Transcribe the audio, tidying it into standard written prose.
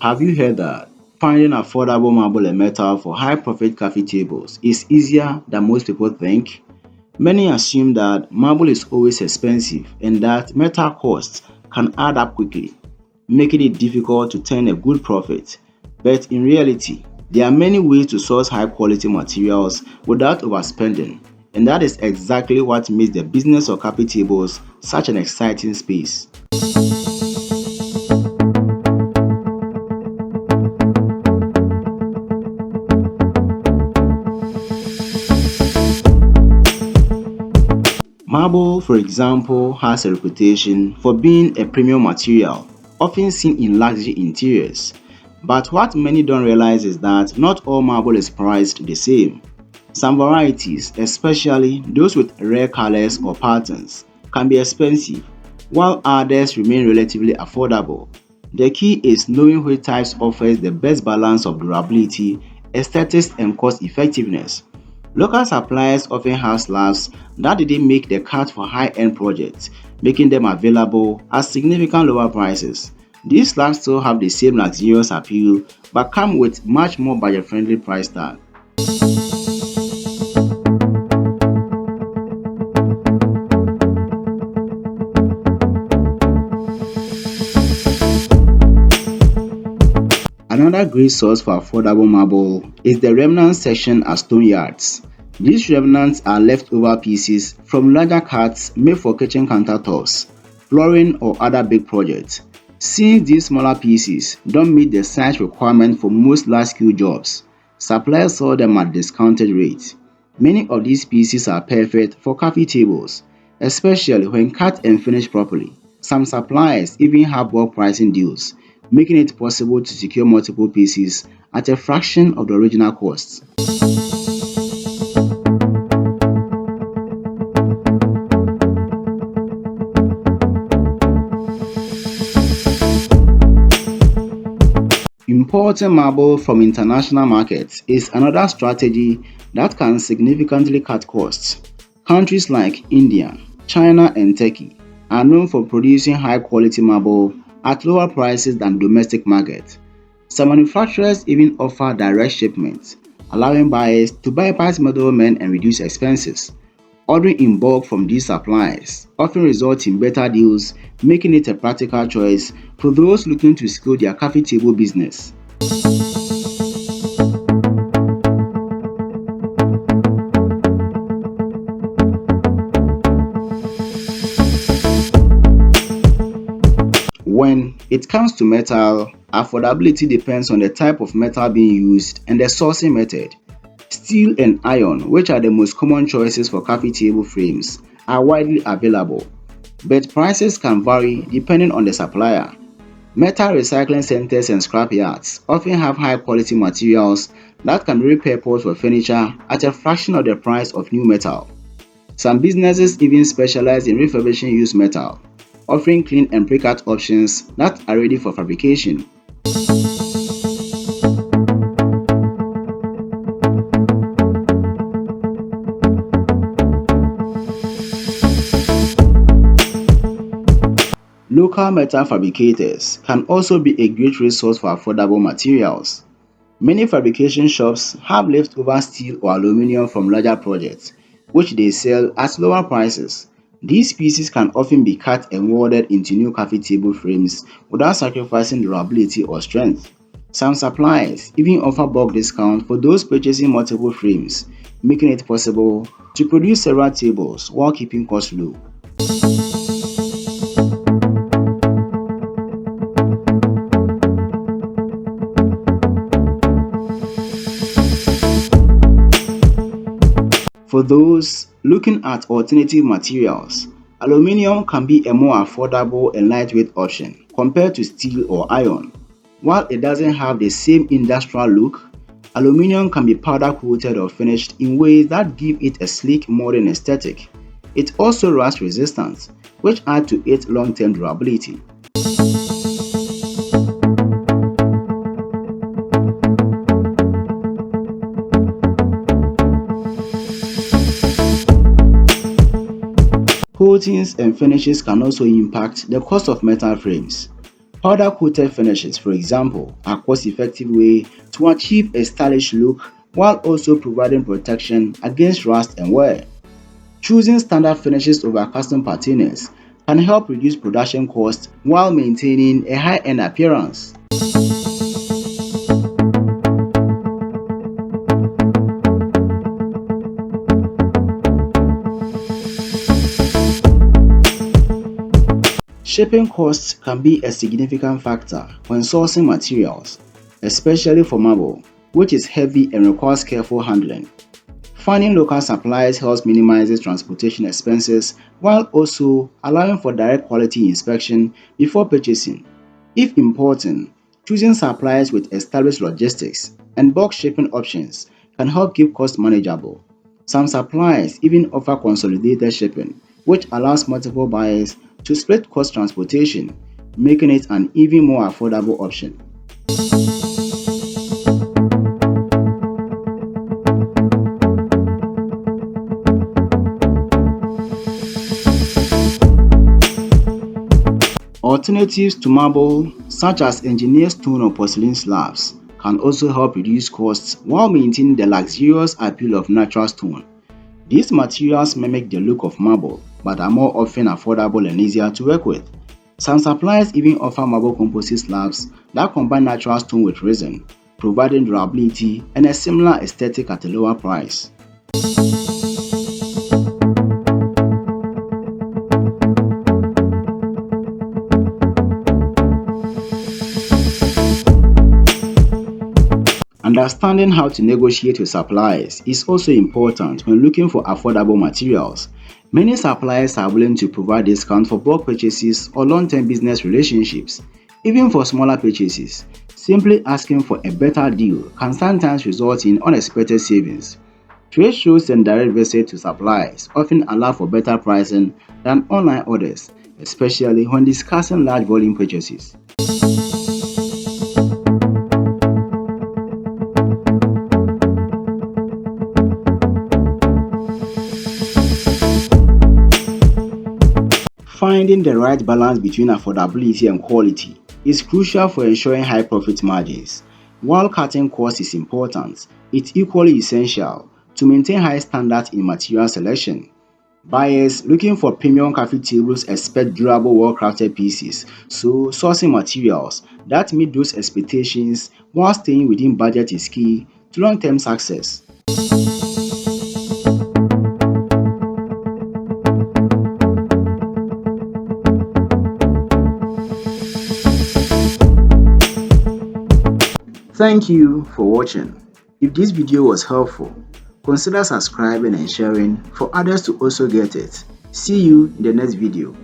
Have you heard that finding affordable marble and metal for high profit coffee tables is easier than most people think? Many assume that marble is always expensive and that metal costs can add up quickly, making it difficult to turn a good profit. But in reality, there are many ways to source high quality materials without overspending, and that is exactly what makes the business of coffee tables such an exciting space. Marble, for example, has a reputation for being a premium material, often seen in luxury interiors. But what many don't realize is that not all marble is priced the same. Some varieties, especially those with rare colors or patterns, can be expensive, while others remain relatively affordable. The key is knowing which types offers the best balance of durability, aesthetics, and cost effectiveness. Local suppliers often have slabs that didn't make the cut for high-end projects, making them available at significant lower prices. These slabs still have the same luxurious appeal but come with much more budget-friendly price tag. Another great source for affordable marble is the remnant section at stone yards. These remnants are leftover pieces from larger cuts made for kitchen countertops, flooring, or other big projects. Since these smaller pieces don't meet the size requirement for most large-scale jobs, suppliers sell them at discounted rates. Many of these pieces are perfect for coffee tables, especially when cut and finished properly. Some suppliers even have bulk pricing deals, making it possible to secure multiple pieces at a fraction of the original cost. Importing marble from international markets is another strategy that can significantly cut costs. Countries like India, China, and Turkey are known for producing high quality marble at lower prices than domestic markets. Some manufacturers even offer direct shipments, allowing buyers to bypass middlemen and reduce expenses. Ordering in bulk from these suppliers often results in better deals, making it a practical choice for those looking to scale their coffee table business. When it comes to metal, affordability depends on the type of metal being used and the sourcing method. Steel and iron, which are the most common choices for coffee table frames, are widely available, but prices can vary depending on the supplier. Metal recycling centers and scrap yards often have high quality materials that can be repurposed for furniture at a fraction of the price of new metal. Some businesses even specialize in refurbishing used metal, offering clean and pre-cut options that are ready for fabrication. Local metal fabricators can also be a great resource for affordable materials. Many fabrication shops have leftover steel or aluminum from larger projects, which they sell at lower prices. These pieces can often be cut and welded into new coffee table frames without sacrificing durability or strength. Some suppliers even offer bulk discounts for those purchasing multiple frames, making it possible to produce several tables while keeping costs low. For those looking at alternative materials, aluminum can be a more affordable and lightweight option compared to steel or iron. While it doesn't have the same industrial look, aluminum can be powder coated or finished in ways that give it a sleek modern aesthetic. It also rust resistant, which adds to its long-term durability. Coatings and finishes can also impact the cost of metal frames. Powder-coated finishes, for example, are a cost-effective way to achieve a stylish look while also providing protection against rust and wear. Choosing standard finishes over custom patinas can help reduce production costs while maintaining a high-end appearance. Shipping costs can be a significant factor when sourcing materials, especially for marble, which is heavy and requires careful handling. Finding local suppliers helps minimize transportation expenses while also allowing for direct quality inspection before purchasing. If importing, choosing suppliers with established logistics and bulk shipping options can help keep costs manageable. Some suppliers even offer consolidated shipping, which allows multiple buyers to split cost transportation, making it an even more affordable option. Alternatives to marble, such as engineered stone or porcelain slabs, can also help reduce costs while maintaining the luxurious appeal of natural stone. These materials mimic the look of marble but are more often affordable and easier to work with. Some suppliers even offer marble composite slabs that combine natural stone with resin, providing durability and a similar aesthetic at a lower price. Understanding how to negotiate with suppliers is also important when looking for affordable materials. Many suppliers are willing to provide discounts for bulk purchases or long-term business relationships. Even for smaller purchases, simply asking for a better deal can sometimes result in unexpected savings. Trade shows and direct visits to suppliers often allow for better pricing than online orders, especially when discussing large volume purchases. Finding the right balance between affordability and quality is crucial for ensuring high profit margins. While cutting costs is important, it's equally essential to maintain high standards in material selection. Buyers looking for premium coffee tables expect durable, well-crafted pieces, so sourcing materials that meet those expectations while staying within budget is key to long-term success. Thank you for watching. If this video was helpful, consider subscribing and sharing for others to also get it. See you in the next video.